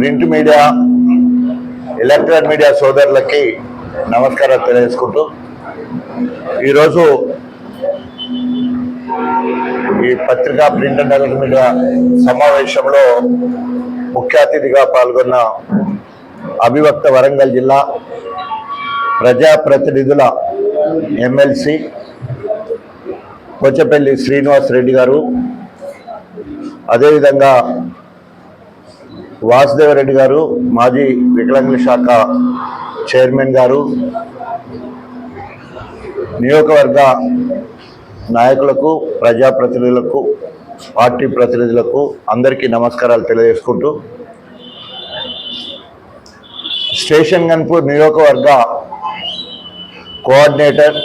Print media electronic media సోదరులకి నమస్కారం తెలియజేసుకుంటూ ఈరోజు ఈ పత్రికా ప్రింట్ అండ్ ఎలక్ట్రానిక్ మీడియా సమావేశంలో ముఖ్య అతిథిగా పాల్గొన్న అభివక్త వరంగల్ జిల్లా ప్రజాప్రతినిధుల ఎమ్మెల్సీ కొచ్చపల్లి శ్రీనివాస్ రెడ్డి గారు, అదేవిధంగా వాసుదేవరెడ్డి గారు, మాజీ వికలాంగుల శాఖ చైర్మన్ గారు, నియోజకవర్గ నాయకులకు, ప్రజాప్రతినిధులకు, పార్టీ ప్రతినిధులకు అందరికీ నమస్కారాలు తెలియజేసుకుంటూ స్టేషన్ గన్పూర్ నియోజకవర్గ కోఆర్డినేటర్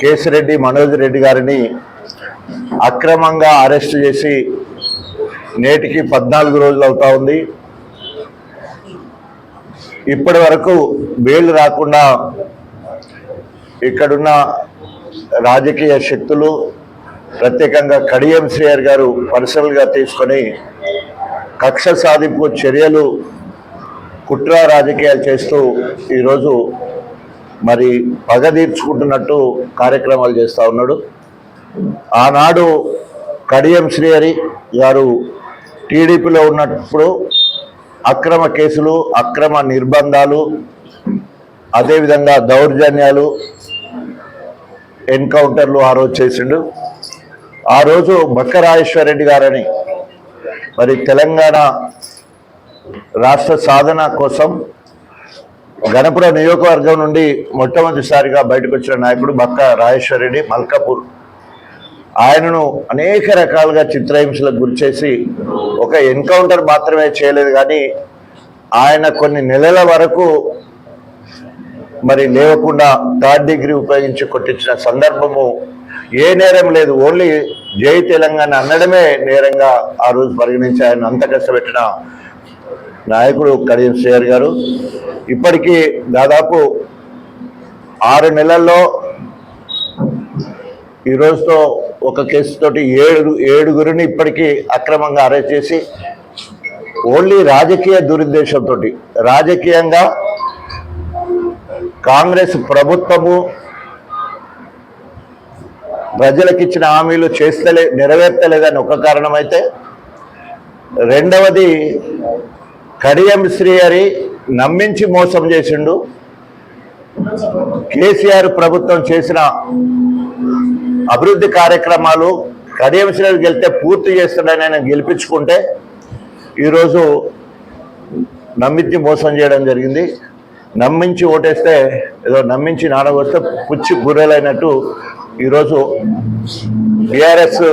కేసిరెడ్డి మనోజ్ రెడ్డి గారిని అక్రమంగా అరెస్ట్ చేసి నేటికి 14 రోజులు అవుతా ఉంది. ఇప్పటి వరకు బెయిల్ రాకుండా ఇక్కడున్న రాజకీయ శక్తులు, ప్రత్యేకంగా కడియం శ్రీయర్ గారు పర్సనల్గా తీసుకొని కక్ష సాధింపు చర్యలు, కుట్ర రాజకీయాలు చేస్తూ ఈరోజు మరి పగ తీర్చుకుంటున్నట్టు కార్యక్రమాలు చేస్తూ ఉన్నాడు. ఆనాడు కడియం శ్రీహరి గారు టీడీపీలో ఉన్నప్పుడు అక్రమ కేసులు, అక్రమ నిర్బంధాలు, అదేవిధంగా దౌర్జన్యాలు, ఎన్కౌంటర్లు ఆ రోజు చేసిండు. ఆ రోజు బక్క రాజేశ్వర రెడ్డి గారని మరి తెలంగాణ రాష్ట్ర సాధన కోసం గణపురం నియోజకవర్గం నుండి మొట్టమొదటిసారిగా బయటకు వచ్చిన నాయకుడు బక్క రాజేశ్వర రెడ్డి మల్కాపూర్. ఆయనను అనేక రకాలుగా చిత్రహింసలకు గురిచేసి ఒక ఎన్కౌంటర్ మాత్రమే చేయలేదు, కానీ ఆయన కొన్ని నెలల వరకు మరి లేవకుండా 3rd డిగ్రీ ఉపయోగించి కొట్టించిన సందర్భము ఏ నేరం లేదు, ఓన్లీ జై తెలంగాణ అనడమే నేరంగా ఆ రోజు పరిగణించి ఆయన అంత కష్టపెట్టిన నాయకుడు కడియం శ్రీహరి గారు. ఇప్పటికీ దాదాపు 6 నెలల్లో ఈ రోజుతో ఒక కేసుతోటి 7గురిని ఇప్పటికీ అక్రమంగా అరెస్ట్ చేసి ఓన్లీ రాజకీయ దురుద్దేశంతో, రాజకీయంగా కాంగ్రెస్ ప్రభుత్వము ప్రజలకు ఇచ్చిన హామీలు నెరవేర్తలేదని ఒక కారణమైతే, రెండవది కడియం శ్రీహరి నమ్మించి మోసం చేసిండు. కేసీఆర్ ప్రభుత్వం చేసిన అభివృద్ధి కార్యక్రమాలు కడియం శ్రీహరి గెలిస్తే పూర్తి చేస్తాడని ఆయన గెలిపించుకుంటే ఈరోజు నమ్మించి మోసం చేయడం జరిగింది. నమ్మించి ఓటేస్తే ఏదో నమ్మించి నానబోస్తే పుచ్చి బుర్రెలైనట్టు ఈరోజు బీఆర్ఎస్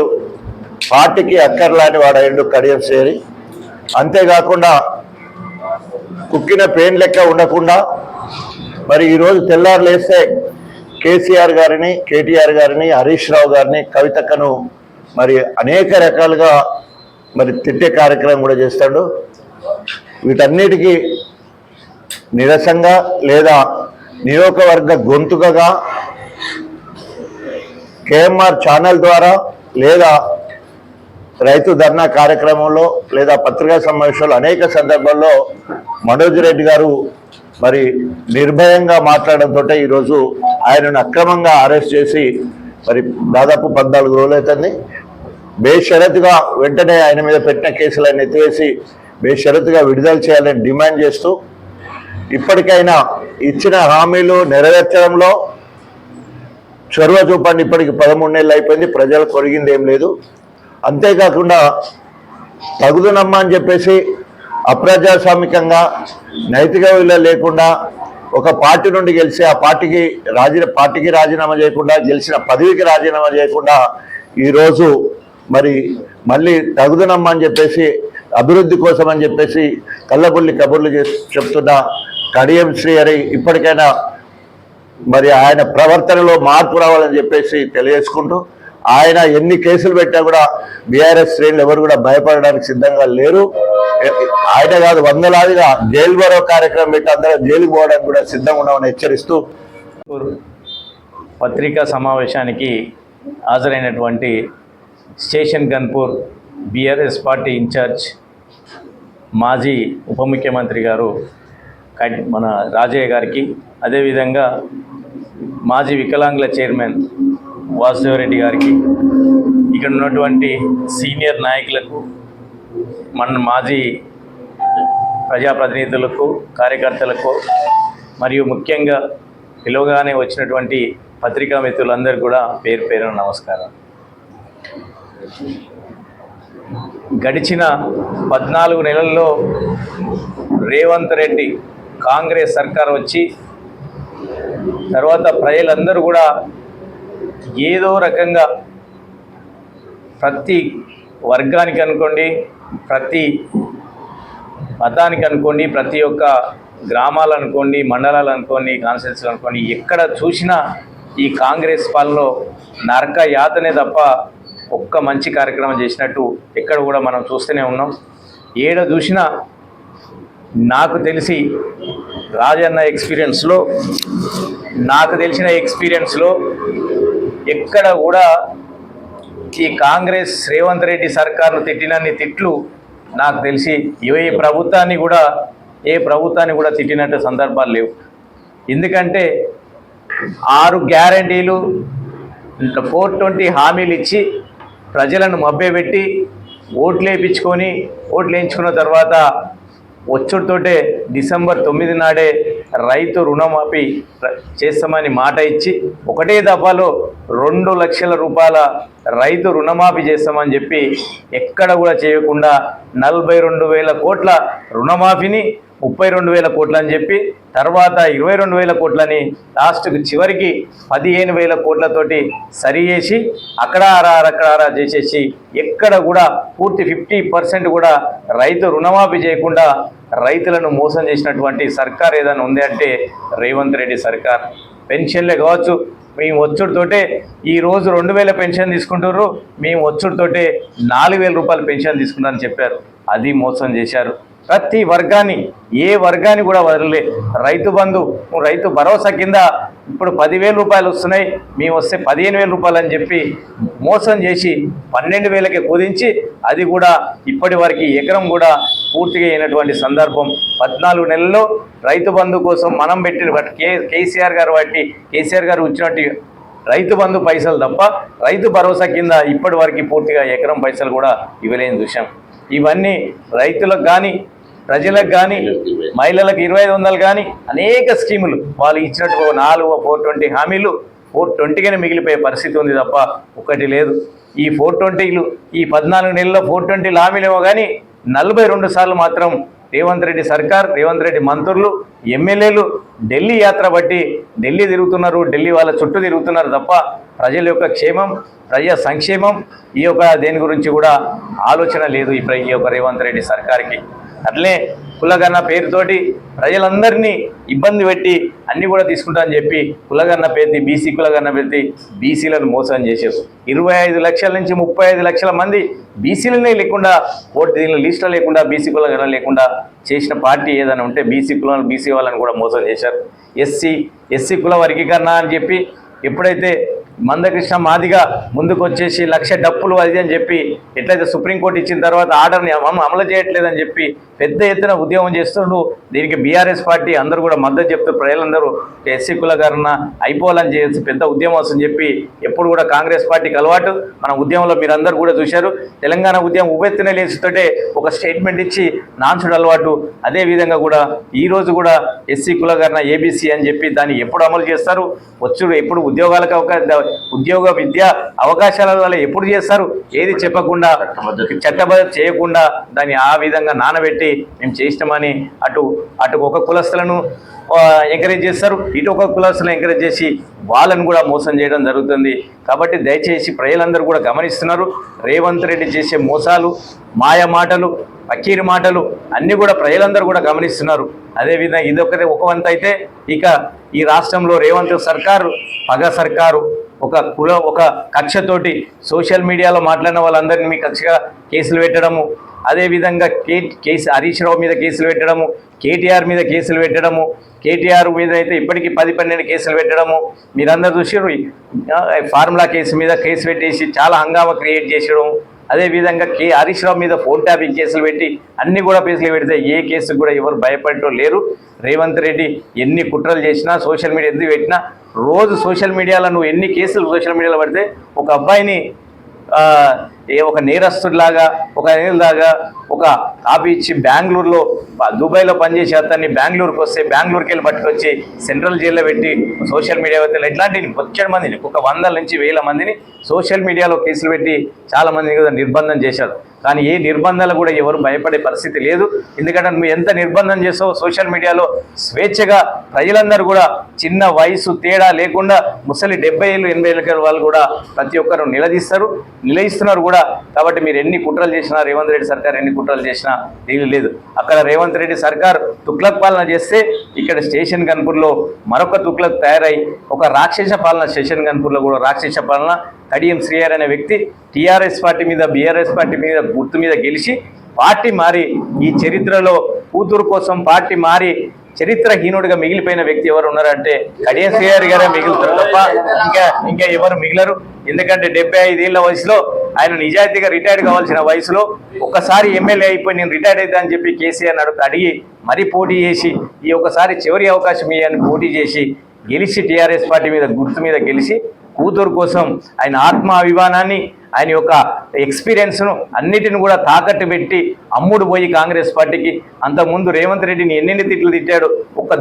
పార్టీకి అక్కర్లాని వాడైండు కడియం శ్రీహరి. అంతేకాకుండా కుక్కిన పెయిన్ లెక్క ఉండకుండా మరి ఈరోజు తెల్లారు లేస్తే కేసీఆర్ గారిని, కేటీఆర్ గారిని, హరీష్ రావు గారిని, కవితక్కను మరి అనేక రకాలుగా మరి తిట్టే కార్యక్రమం కూడా చేస్తాడు. వీటన్నిటికీ నిరసంగా లేదా నియోజకవర్గ గొంతుకగా కేఎంఆర్ ఛానల్ ద్వారా లేదా రైతు ధర్నా కార్యక్రమంలో లేదా పత్రికా సమావేశాల్లో అనేక సందర్భాల్లో మనోజ్ రెడ్డి గారు మరి నిర్భయంగా మాట్లాడడంతో ఈరోజు ఆయనను అక్రమంగా అరెస్ట్ చేసి మరి దాదాపు 14 రోజులు అవుతుంది. బేషరతుగా వెంటనే ఆయన మీద పెట్టిన కేసులన్నీ ఎత్తివేసి బేషరతుగా విడుదల చేయాలని డిమాండ్ చేస్తూ ఇప్పటికైనా ఇచ్చిన హామీలు నెరవేర్చడంలో చొరవ చూపండి. ఇప్పటికి 13 నెలలు అయిపోయింది, ప్రజలకు కొరిగింది ఏం లేదు. అంతేకాకుండా తగుదునమ్మా అని చెప్పేసి అప్రజాస్వామికంగా నైతిక విలువ లేకుండా ఒక పార్టీ నుండి గెలిచి ఆ పార్టీకి రాజీనామా చేయకుండా, గెలిచిన పదవికి రాజీనామా చేయకుండా ఈరోజు మరి మళ్ళీ తగుదునమ్మా అని చెప్పేసి అభివృద్ధి కోసం అని చెప్పేసి కళ్ళబుల్లి కబుర్లు చెప్తున్న కడియం శ్రీహరి ఇప్పటికైనా మరి ఆయన ప్రవర్తనలో మార్పు రావాలని చెప్పేసి తెలియజేసుకుంటూ, ఆయన ఎన్ని కేసులు పెట్టినా కూడా బీఆర్ఎస్ శ్రేణులు ఎవరు కూడా భయపడడానికి సిద్ధంగా లేరు. ఆయన కాదు, వందలాదిగా జైలు బరో కార్యక్రమం పెట్టి అందరూ జైలుకు పోవడానికి కూడా సిద్ధంగా ఉన్నామని హెచ్చరిస్తూ పత్రికా సమావేశానికి హాజరైనటువంటి station Ghanpur BRS party incharge మాజీ ఉప ముఖ్యమంత్రి గారు మన రాజయ్య గారికి, అదేవిధంగా మాజీ వికలాంగుల చైర్మన్ వాసుదేవరెడ్డి గారికి, ఇక్కడ ఉన్నటువంటి సీనియర్ నాయకులకు, మన మాజీ ప్రజాప్రతినిధులకు, కార్యకర్తలకు, మరియు ముఖ్యంగా పిలువగానే వచ్చినటువంటి పత్రికా మిత్రులందరూ కూడా పేరు పేరున నమస్కారం. గడిచిన 14 నెలల్లో రేవంత్ రెడ్డి కాంగ్రెస్ సర్కార్ వచ్చి తర్వాత ప్రజలందరూ కూడా ఏదో రకంగా ప్రతి వర్గానికి అనుకోండి, ప్రతి మతానికి అనుకోండి, ప్రతి ఒక్క గ్రామాలు అనుకోండి, మండలాలు అనుకోండి, కాన్స్టిట్యూన్సీలు అనుకోండి, ఎక్కడ చూసినా ఈ కాంగ్రెస్ పాలనలో నరక యాతనే తప్ప ఒక్క మంచి కార్యక్రమం చేసినట్టు ఎక్కడ కూడా మనం చూస్తూనే ఉన్నాం. ఏడ చూసినా నాకు తెలిసి రాజన్న ఎక్స్పీరియన్స్లో, నాకు తెలిసిన ఎక్స్పీరియన్స్లో ఎక్కడ కూడా ఈ కాంగ్రెస్ రేవంత్ రెడ్డి సర్కార్ను తిట్టినన్ని తిట్లు నాకు తెలిసి ఏ ప్రభుత్వాన్ని కూడా తిట్టినట్టు సందర్భాలు లేవు. ఎందుకంటే 6 గ్యారంటీలు 420 హామీలు ఇచ్చి ప్రజలను మభ్యపెట్టి ఓట్లు వేయించుకున్న తర్వాత వచ్చుడితోటే డిసెంబర్ 9 నాడే రైతు రుణమాఫీ చేస్తామని మాట ఇచ్చి ఒకటే దఫాలో 2 లక్షల రూపాయల రైతు రుణమాఫీ చేస్తామని చెప్పి ఎక్కడ కూడా చేయకుండా 42,000 కోట్ల రుణమాఫీని 32,000 కోట్లు అని చెప్పి తర్వాత 22,000 కోట్లని లాస్ట్కి చివరికి 15,000 కోట్లతోటి సరి చేసి అక్కడారా చేసేసి ఎక్కడ కూడా పూర్తి 50% కూడా రైతు రుణమాఫీ చేయకుండా రైతులను మోసం చేసినటువంటి సర్కార్ ఏదైనా ఉంది అంటే రేవంత్ రెడ్డి సర్కార్. పెన్షన్లే కావచ్చు, మేము వచ్చుడితోటే ఈరోజు 2,000 పెన్షన్ తీసుకుంటారు, మేము వచ్చుడితోటే 4,000 రూపాయలు పెన్షన్ తీసుకుంటారని చెప్పారు. అది మోసం చేశారు. ప్రతి వర్గాన్ని, ఏ వర్గాన్ని కూడా వదలలే. రైతు భరోసా కింద ఇప్పుడు 10,000 రూపాయలు వస్తున్నాయి, మేము వస్తే 15,000 రూపాయలు అని చెప్పి మోసం చేసి 12,000కి కుదించి అది కూడా ఇప్పటి వరకు ఎకరం కూడా పూర్తిగా అయినటువంటి సందర్భం. 14 నెలల్లో రైతు బంధు కోసం మనం పెట్టిన కేసీఆర్ గారు ఇచ్చినట్టు రైతు బంధు పైసలు తప్ప రైతు భరోసా కింద ఇప్పటి వరకు పూర్తిగా ఎకరం పైసలు కూడా ఇవ్వలేని విషయం. ఇవన్నీ రైతులకు కానీ, ప్రజలకు కానీ, మహిళలకు 2,500 కానీ అనేక స్కీములు వాళ్ళు ఇచ్చినట్టు 420 హామీలు 420గానే మిగిలిపోయే పరిస్థితి ఉంది తప్ప ఒకటి లేదు. ఈ 420లు ఈ 14 నెలల్లో 420 హామీలేమో కానీ 42 సార్లు మాత్రం రేవంత్ రెడ్డి సర్కార్, రేవంత్ రెడ్డి మంత్రులు, ఎమ్మెల్యేలు ఢిల్లీ యాత్ర బట్టి ఢిల్లీ తిరుగుతున్నారు, ఢిల్లీ వాళ్ళ చుట్టూ తిరుగుతున్నారు తప్ప ప్రజల యొక్క క్షేమం, ప్రజా సంక్షేమం ఈ యొక్క దేని గురించి కూడా ఆలోచన లేదు ఈ యొక్క రేవంత్ రెడ్డి సర్కార్కి. అట్లే కులగన్న పేరుతోటి ప్రజలందరినీ ఇబ్బంది పెట్టి అన్నీ కూడా తీసుకుంటా అని చెప్పి కులగన్న పేరు బీసీ కులగన్న పెట్టి బీసీలను మోసం చేసేది. 25 లక్షల నుంచి 35 లక్షల మంది బీసీలనే లేకుండా దీనిలో లిస్టులో లేకుండా బీసీ కులగన్న లేకుండా చేసిన పార్టీ ఏదైనా ఉంటే బీసీ కులాలు, బీసీ వాళ్ళని కూడా మోసం చేశారు. ఎస్సీ కుల వర్గీకరణ అని చెప్పి ఎప్పుడైతే మందకృష్ణ మాదిగా ముందుకు వచ్చేసి 1,00,000 డప్పులు అది అని చెప్పి ఎట్లయితే సుప్రీంకోర్టు ఇచ్చిన తర్వాత ఆర్డర్ని అమలు చేయట్లేదని చెప్పి పెద్ద ఎత్తున ఉద్యమం చేస్తుండ్రు. దీనికి బీఆర్ఎస్ పార్టీ అందరూ కూడా మద్దతు చెప్తూ ప్రజలందరూ ఎస్సీ కులగణన అయిపోవాలని చేసి పెద్ద ఉద్యమం వస్తుందని చెప్పి ఎప్పుడు కూడా కాంగ్రెస్ పార్టీకి అలవాటు. మన ఉద్యమంలో మీరందరూ కూడా చూశారు. తెలంగాణ ఉద్యమం ఉవ్వెత్తున లేచుతోటే ఒక స్టేట్మెంట్ ఇచ్చి నాన్సుడు అలవాటు. అదేవిధంగా కూడా ఈరోజు కూడా ఎస్సీ కులగణన ఏబీసీ అని చెప్పి దాన్ని ఎప్పుడు అమలు చేస్తారు, వచ్చుడు ఎప్పుడు ఉద్యోగ విద్య అవకాశాల వల్ల ఎప్పుడు చేస్తారు, ఏది చెప్పకుండా చట్టబద్ధ చేయకుండా దాన్ని ఆ విధంగా నానబెట్టి మేము చేసినామని అటు ఒక కులస్తులను ఎంకరేజ్ చేస్తారు, ఇటు ఒక కులస్తులను ఎంకరేజ్ చేసి వాళ్ళను కూడా మోసం చేయడం జరుగుతుంది. కాబట్టి దయచేసి ప్రజలందరూ కూడా గమనిస్తున్నారు. రేవంత్ రెడ్డి చేసే మోసాలు, మాయ మాటలు, పకీరు మాటలు అన్నీ కూడా ప్రజలందరూ కూడా గమనిస్తున్నారు. అదేవిధంగా ఇదొకటి ఒక వంతు అయితే ఇక ఈ రాష్ట్రంలో రేవంత్ సర్కారు పగ సర్కారు, ఒక కక్షతోటి సోషల్ మీడియాలో మాట్లాడిన వాళ్ళందరినీ మీ కక్షగా కేసులు పెట్టడము, అదేవిధంగా హరీష్ రావు మీద కేసులు పెట్టడము, కేటీఆర్ మీద కేసులు పెట్టడము, కేటీఆర్ మీద అయితే ఇప్పటికీ 10-12 కేసులు పెట్టడము మీరందరూ చూసారు. ఫార్ములా కేసు మీద కేసు పెట్టేసి చాలా హంగామా క్రియేట్ చేసడం, అదేవిధంగా హరీష్ రావు మీద ఫోన్ ట్యాపింగ్ కేసులు పెట్టి అన్ని కూడా కేసులు పెడితే ఏ కేసుకు కూడా ఎవరు భయపడటం లేరు. రేవంత్ రెడ్డి ఎన్ని కుట్రలు చేసినా సోషల్ మీడియా ఎందుకు పెట్టినా రోజు సోషల్ మీడియాలో నువ్వు ఎన్ని కేసులు సోషల్ మీడియాలో పడితే ఒక అబ్బాయిని ఒక నేరస్తుడిలాగా ఒక నేరలాగా ఒక కాపీ ఇచ్చి బెంగళూరులో దుబాయ్లో పనిచేసే అతన్ని బెంగళూరుకి వస్తే బెంగళూరుకి వెళ్ళి పట్టుకొచ్చి సెంట్రల్ జైల్లో పెట్టి సోషల్ మీడియా వ్యక్తులు ఇట్లాంటి వచ్చే మందిని ఒక 100 నుంచి 1000 మందిని సోషల్ మీడియాలో కేసులు పెట్టి చాలా మందిని కూడా నిర్బంధం చేశారు. కానీ ఏ నిర్బంధాలు కూడా ఎవరు భయపడే పరిస్థితి లేదు. ఎందుకంటే నువ్వు ఎంత నిర్బంధం చేసావు సోషల్ మీడియాలో స్వేచ్ఛగా ప్రజలందరూ కూడా చిన్న వయసు తేడా లేకుండా ముసలి 70 ఏళ్ళు 80 ఏళ్ళ వాళ్ళు కూడా ప్రతి ఒక్కరు నిలయిస్తున్నారు కూడా. కాబట్టి మీరు ఎన్ని కుట్రలు చేసినా రేవంత్ రెడ్డి సర్కార్ ఎన్ని కుట్రలు చేసినా తీరు లేదు. అక్కడ రేవంత్ రెడ్డి సర్కార్ తుగ్లక్ పాలన చేస్తే ఇక్కడ స్టేషన్ గన్పూర్లో మరొక తుగ్లక్ తయారై ఒక రాక్షస పాలన స్టేషన్ గన్పూర్లో కూడా రాక్షస పాలన. కడియం శ్రీహరి అనే వ్యక్తి టీఆర్ఎస్ పార్టీ మీద బీఆర్ఎస్ పార్టీ మీద గుర్తు మీద గెలిచి పార్టీ మారి ఈ చరిత్రలో కూతురు కోసం పార్టీ మారి చరిత్రహీనుడిగా మిగిలిపోయిన వ్యక్తి ఎవరు ఉన్నారంటే కడియం శ్రీహరి గారే మిగులుతారు తప్ప ఇంకా ఎవరు మిగిలరు. ఎందుకంటే 75 ఏళ్ల వయసులో ఆయన నిజాయితీగా రిటైర్డ్ కావాల్సిన వయసులో ఒక్కసారి ఎమ్మెల్యే అయిపోయి నేను రిటైర్డ్ అవుతా అని చెప్పి కేసీఆర్ అడిగి మరీ పోటీ చేసి ఈ ఒకసారి చివరి అవకాశం ఇవ్వని పోటీ చేసి గెలిచి టీఆర్ఎస్ పార్టీ మీద గుర్తు మీద గెలిచి కూతురు కోసం ఆయన ఆత్మాభిమానాన్ని ఆయన యొక్క ఎక్స్పీరియన్స్ను అన్నిటిని కూడా తాకట్టు పెట్టి అమ్ముడు పోయి కాంగ్రెస్ పార్టీకి. అంతకుముందు రేవంత్ రెడ్డిని ఎన్నెన్ని తిట్లు తిట్టాడు. ఒక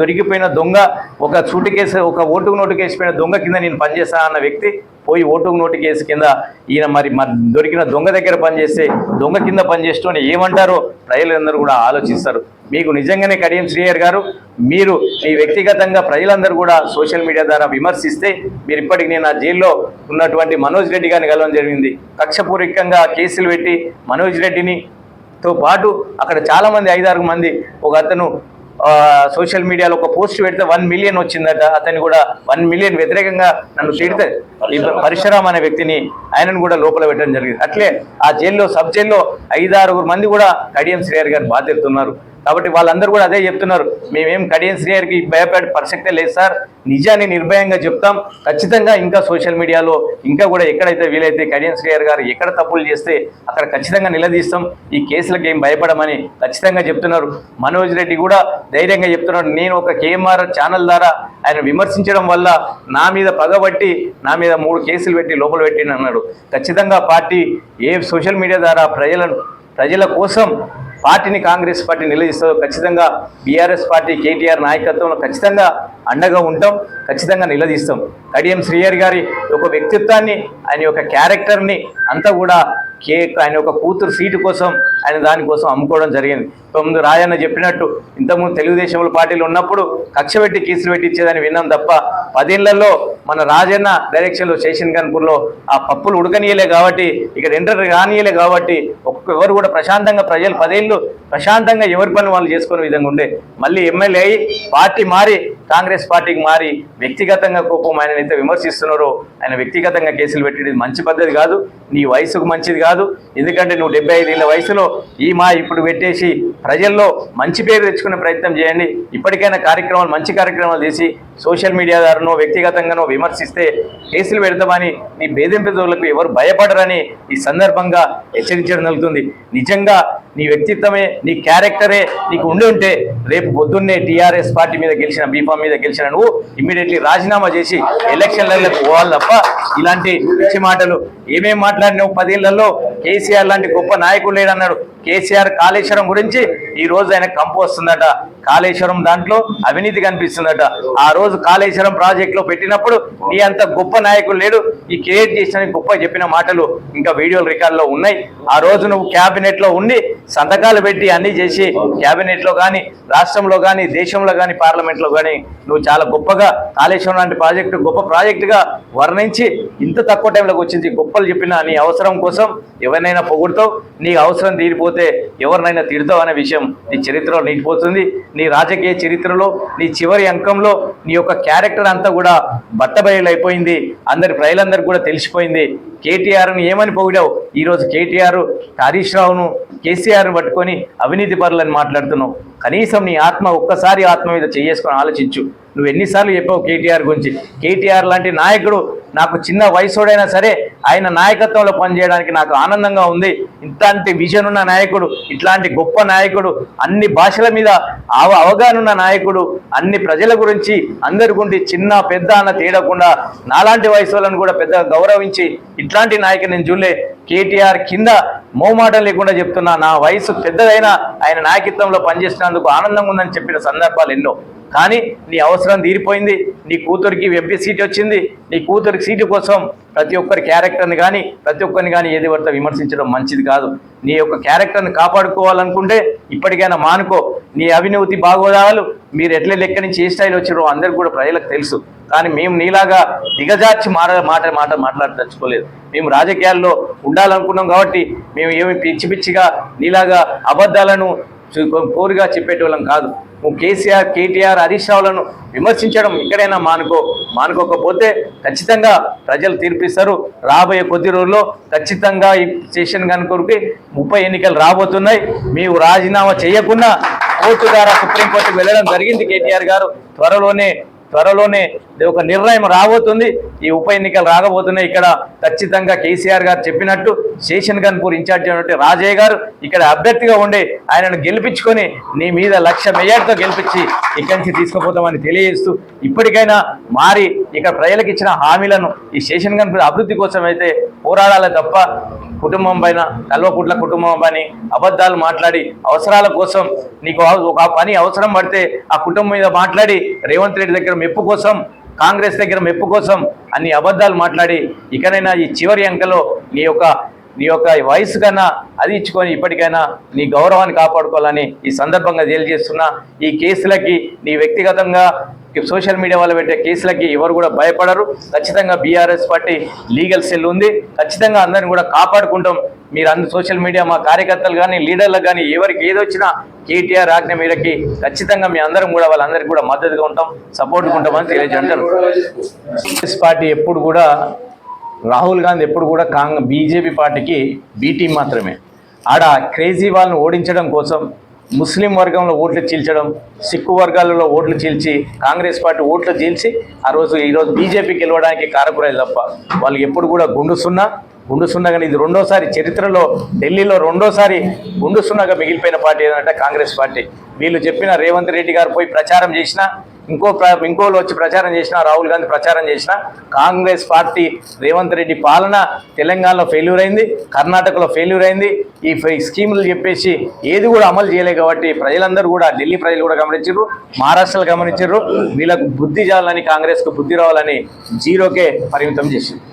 దొరికిపోయిన దొంగ ఒక సూటు కేసు ఒక ఓటుకు నోటు కేసిపోయిన దొంగ కింద నేను పనిచేస్తా అన్న వ్యక్తి పోయి ఓటుకు నోటు కేసు కింద ఈయన మరి దొరికిన దొంగ దగ్గర పనిచేస్తే దొంగ కింద పనిచేస్తూ ఏమంటారో ప్రజలందరూ కూడా ఆలోచిస్తారు. మీకు నిజంగానే కడియం శ్రీహరి గారు మీరు మీ వ్యక్తిగతంగా ప్రజలందరూ కూడా సోషల్ మీడియా ద్వారా విమర్శిస్తే మీరు ఇప్పటికి నేను ఆ జైల్లో ఉన్నటువంటి మనోజ్ రెడ్డి గారిని కలవడం జరిగింది. కక్షపూర్వకంగా కేసులు పెట్టి మనోజ్ రెడ్డినితో పాటు అక్కడ చాలామంది 5-6 మంది ఒక అతను సోషల్ మీడియాలో ఒక పోస్ట్ పెడితే 1 మిలియన్ వచ్చిందట. అతన్ని కూడా 1 మిలియన్ వ్యతిరేకంగా నన్ను తిడితే పరశురామ్ అనే వ్యక్తిని ఆయనను కూడా లోపల పెట్టడం జరిగింది. అట్లే ఆ జైల్లో సబ్ జైల్లో 5-6 మంది కూడా కడియం శ్రీహరి గారు బాధ్యతన్నారు. కాబట్టి వాళ్ళందరూ కూడా అదే చెప్తున్నారు, మేమేం కడియం శ్రీహరికి భయపడే ప్రసక్తే లేదు సార్, నిజాన్ని నిర్భయంగా చెప్తాం. ఖచ్చితంగా ఇంకా సోషల్ మీడియాలో ఇంకా కూడా ఎక్కడైతే వీలైతే కడియం శ్రీహరి గారు ఎక్కడ తప్పులు చేస్తే అక్కడ ఖచ్చితంగా నిలదీస్తాం, ఈ కేసులకు ఏం భయపడమని ఖచ్చితంగా చెప్తున్నారు. మనోజ్ రెడ్డి కూడా ధైర్యంగా చెప్తున్నాడు, నేను ఒక KMR ఛానల్ ద్వారా ఆయన విమర్శించడం వల్ల నా మీద పగబట్టి నా మీద 3 కేసులు పెట్టి లోపల పెట్టిన అన్నాడు. ఖచ్చితంగా పార్టీ ఏ సోషల్ మీడియా ద్వారా ప్రజల కోసం పార్టీని కాంగ్రెస్ పార్టీ నిలదీస్తుందో ఖచ్చితంగా బీఆర్ఎస్ పార్టీ కేటీఆర్ నాయకత్వంలో ఖచ్చితంగా అండగా ఉంటాం, ఖచ్చితంగా నిలదీస్తాం. కడియం శ్రీహరి గారి ఒక వ్యక్తిత్వాన్ని ఆయన యొక్క క్యారెక్టర్ని అంతా కూడా ఆయన యొక్క కూతురు సీటు కోసం ఆయన దానికోసం అమ్ముకోవడం జరిగింది. ముందు రాజన్న చెప్పినట్టు ఇంతకుముందు తెలుగుదేశంలో పార్టీలు ఉన్నప్పుడు కక్ష పెట్టి కేసులు పెట్టి ఇచ్చేదని విన్నాం తప్ప 10 ఏళ్లలో మన రాజన్న డైరెక్షన్లో స్టేషన్ గన్పూర్లో ఆ పప్పులు ఉడకనీయలే కాబట్టి ఇక్కడ ఎంటర్ కానీయలే కాబట్టి ఎవరు కూడా ప్రశాంతంగా ప్రజలు 10 ఏళ్ళు ప్రశాంతంగా ఎవరి పని వాళ్ళు చేసుకునే విధంగా ఉండే. మళ్ళీ ఎమ్మెల్యే అయ్యి పార్టీ మారి కాంగ్రెస్ పార్టీకి మారి వ్యక్తిగతంగా కోపం ఆయన అయితే విమర్శిస్తున్నారో ఆయన వ్యక్తిగతంగా కేసులు పెట్టేది మంచి పద్ధతి కాదు, నీ వయసుకు మంచిది కాదు. ఎందుకంటే నువ్వు 75 ఏళ్ల వయసులో ఇప్పుడు పెట్టేసి ప్రజల్లో మంచి పేరు తెచ్చుకునే ప్రయత్నం చేయండి. ఇప్పటికైనా మంచి కార్యక్రమాలు చేసి సోషల్ మీడియా ద్వారానో వ్యక్తిగతంగానో విమర్శిస్తే కేసులు పెడతామని నీ బేదింపులకు ఎవరు భయపడరని ఈ సందర్భంగా హెచ్చరించడం జరుగుతుంది. నిజంగా నీ వ్యక్తిత్వమే నీ క్యారెక్టరే నీకు ఉండి ఉంటే రేపు పొద్దున్నే టీఆర్ఎస్ పార్టీ మీద గెలిచిన బీఫామ్ మీద గెలిచిన నువ్వు ఇమ్మీడియట్లీ రాజీనామా చేసి ఎలక్షన్లకు పోవాలి తప్ప ఇలాంటి పిచ్చి మాటలు ఏమేమి మాట్లాడినావు. 10 ఏళ్లలో కేసీఆర్ లాంటి గొప్ప నాయకుడు లేడన్నాడు. కేసీఆర్ కాళేశ్వరం గురించి ఈ రోజు ఆయన కంపు వస్తుందట, కాళేశ్వరం దాంట్లో అవినీతి కనిపిస్తుందట. ఆ రోజు కాళేశ్వరం ప్రాజెక్టులో పెట్టినప్పుడు నీ అంత గొప్ప నాయకుడు లేడు, ఈ క్రియేట్ చేసిన గొప్ప చెప్పిన మాటలు ఇంకా వీడియోలు రికార్డులో ఉన్నాయి. ఆ రోజు నువ్వు క్యాబినెట్లో ఉండి సంతకాలు పెట్టి అన్నీ చేసి క్యాబినెట్లో కానీ రాష్ట్రంలో కానీ దేశంలో కానీ పార్లమెంట్లో కానీ నువ్వు చాలా గొప్పగా కాళేశ్వరం లాంటి ప్రాజెక్టు గొప్ప ప్రాజెక్టుగా వర్ణించి ఇంత తక్కువ టైంలోకి వచ్చింది గొప్పలు చెప్పిన నీ అవసరం కోసం ఎవరినైనా పొగుడుతావు, నీ అవసరం తీరిపోతే ఎవరినైనా తిడతావు అనే విషయం నీ చరిత్రలో నిలిచిపోతుంది. నీ రాజకీయ చరిత్రలో నీ చివరి అంకంలో నీ యొక్క క్యారెక్టర్ అంతా కూడా బట్టబయలైపోయింది, ప్రజలందరికీ కూడా తెలిసిపోయింది. కేటీఆర్ను ఏమని పొగిడావు, ఈరోజు కేటీఆర్ హరీష్ రావును కేసీఆర్ను పట్టుకొని అవినీతి పరులని మాట్లాడుతున్నావు. కనీసం నీ ఒక్కసారి ఆత్మ మీద చేసుకొని ఆలోచించు. నువ్వు ఎన్నిసార్లు చెప్పావు కేటీఆర్ గురించి. కేటీఆర్ లాంటి నాయకుడు నాకు చిన్న వయసుడైనా సరే ఆయన నాయకత్వంలో పనిచేయడానికి నాకు ఆనందంగా ఉంది. ఇట్లాంటి విజన్ ఉన్న నాయకుడు, ఇట్లాంటి గొప్ప నాయకుడు, అన్ని భాషల మీద అవగాహన ఉన్న నాయకుడు, అన్ని ప్రజల గురించి అందరి గురించి చిన్న పెద్ద అన్న తేడకుండా నాలాంటి వయసు వాళ్ళని కూడా పెద్దగా గౌరవించి ఇట్లాంటి నాయకుడు నేను చూడలే. కేటీఆర్ కింద మోమాటం లేకుండా చెప్తున్నా, నా వయసు పెద్దదైనా ఆయన నాయకత్వంలో పనిచేసినందుకు ఆనందంగా ఉందని చెప్పిన సందర్భాలు ఎన్నో. కానీ నీ అవసరం తీరిపోయింది. నీ కూతురికి ఎంపీ సీట్ వచ్చింది. నీ కూతురికి సీటు కోసం ప్రతి ఒక్కరి క్యారెక్టర్ని కానీ ప్రతి ఒక్కరిని కానీ ఏది పడితే విమర్శించడం మంచిది కాదు. నీ యొక్క క్యారెక్టర్ని కాపాడుకోవాలనుకుంటే ఇప్పటికైనా మానుకో. నీ అవినీతి బాగోదాలు మీరు ఎట్లా లెక్క నుంచి ఏ స్టైల్ వచ్చారో అందరికి కూడా ప్రజలకు తెలుసు. కానీ మేము నీలాగా దిగజార్చి మాట్లాడదలుచుకోలేదు. మేము రాజకీయాల్లో ఉండాలనుకున్నాం కాబట్టి మేము ఏమి పిచ్చి పిచ్చిగా నీలాగా అబద్ధాలను కోరిగా చెప్పేటోళ్ళం కాదు. నువ్వు కేసీఆర్, కేటీఆర్, హరీష్ రావులను విమర్శించడం ఎక్కడైనా మానుకోకపోతే ఖచ్చితంగా ప్రజలు తీర్పిస్తారు. రాబోయే కొద్ది రోజుల్లో ఖచ్చితంగా ఈ స్టేషన్ కనుకొరికి 30 ఎన్నికలు రాబోతున్నాయి. మీరు రాజీనామా చేయకుండా కోర్టు ద్వారా సుప్రీంకోర్టుకు వెళ్ళడం జరిగింది. కేటీఆర్ గారు త్వరలోనే ఒక నిర్ణయం రాబోతుంది. ఈ ఉప ఎన్నికలు రాకపోతున్నాయి. ఇక్కడ ఖచ్చితంగా కేసీఆర్ గారు చెప్పినట్టు శేషన్ గన్పూర్ ఇన్ఛార్జ్ అయినట్టు రాజయ్య గారు ఇక్కడ అభ్యర్థిగా ఉండే ఆయనను గెలిపించుకొని నీ మీద 1,00,000 మెజార్టీతో గెలిపించి ఇక్కడి నుంచి తీసుకుపోతామని తెలియజేస్తూ ఇప్పటికైనా మారి ఇక్కడ ప్రజలకు ఇచ్చిన హామీలను ఈ శేషన్ గన్పూర్ అభివృద్ధి కోసం అయితే పోరాడాలి తప్ప కుటుంబం పైన కల్వకుట్ల కుటుంబం పని అబద్ధాలు మాట్లాడి అవసరాల కోసం నీకు ఒక పని అవసరం పడితే ఆ కుటుంబం మీద మాట్లాడి రేవంత్ రెడ్డి దగ్గర మెప్పు కోసం, కాంగ్రెస్ దగ్గర మెప్పు కోసం అన్ని అబద్ధాలు మాట్లాడి ఇకనైనా ఈ చివరి అంకెలో నీ యొక్క వయసు కన్నా అది ఇచ్చుకొని ఇప్పటికైనా నీ గౌరవాన్ని కాపాడుకోవాలని ఈ సందర్భంగా తెలియజేస్తున్నా. ఈ కేసులకి నీ వ్యక్తిగతంగా సోషల్ మీడియా వాళ్ళు పెట్టే కేసులకి ఎవరు కూడా భయపడరు. ఖచ్చితంగా బీఆర్ఎస్ పార్టీ లీగల్ సెల్ ఉంది. ఖచ్చితంగా అందరిని కూడా కాపాడుకుంటాం. మీరు అందరు సోషల్ మీడియా మా కార్యకర్తలు కానీ లీడర్లకు కానీ ఎవరికి ఏదొచ్చినా కేటీఆర్ ఆజ్ఞ మీదకి ఖచ్చితంగా మీ అందరం కూడా వాళ్ళందరికీ కూడా మద్దతుగా ఉంటాం, సపోర్ట్గా ఉంటామని తెలియజేయంటారు. కాంగ్రెస్ పార్టీ ఎప్పుడు కూడా రాహుల్ గాంధీ ఎప్పుడు కూడా బీజేపీ పార్టీకి బీ టీం మాత్రమే. ఆడ క్రేజీ వాళ్ళని ఓడించడం కోసం ముస్లిం వర్గంలో ఓట్లు చీల్చడం, సిక్కు వర్గాలలో ఓట్లు చీల్చి కాంగ్రెస్ పార్టీ ఓట్లు చీల్చి ఈరోజు బీజేపీకి గెలవడానికి కారకురాలు తప్ప వాళ్ళు ఎప్పుడు కూడా గుండు సున్నా కానీ ఇది రెండోసారి చరిత్రలో ఢిల్లీలో రెండోసారి గుండు సున్నాగా మిగిలిపోయిన పార్టీ ఏదంటే కాంగ్రెస్ పార్టీ. వీళ్ళు చెప్పిన రేవంత్ రెడ్డి గారు పోయి ప్రచారం చేసినా ఇంకోళ్ళు వచ్చి ప్రచారం చేసినా రాహుల్ గాంధీ ప్రచారం చేసినా కాంగ్రెస్ పార్టీ రేవంత్ రెడ్డి పాలన తెలంగాణలో ఫెయిల్యూర్ అయింది, కర్ణాటకలో ఫెయిల్యూర్ అయింది. ఈ స్కీములు చెప్పేసి ఏది కూడా అమలు చేయలేదు కాబట్టి ప్రజలందరూ కూడా ఢిల్లీ ప్రజలు కూడా గమనించారు, మహారాష్ట్రలో గమనించారు. వీళ్ళకు బుద్ధి చేయాలని కాంగ్రెస్కు బుద్ధి రావాలని జీరోకే పరిమితం చేసింది.